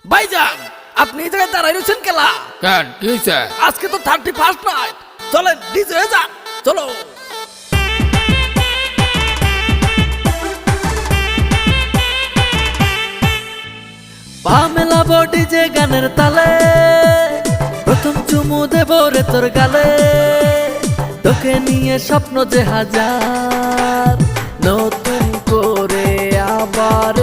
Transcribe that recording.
ভাইজান আপনি এই জায়গায় দাঁড়াই রয়েছেন কেলা? কেন কি হয়েছে? আজকে তো 31st নাইট, চলেন ডিজে হয়ে যান, চলো। পা মেলাবো ডিজে গানের তালে, প্রথম চুমু দেব রে তোর গালে, তোকে নিয়ে স্বপ্ন যে হাজার, নতুন করে আবার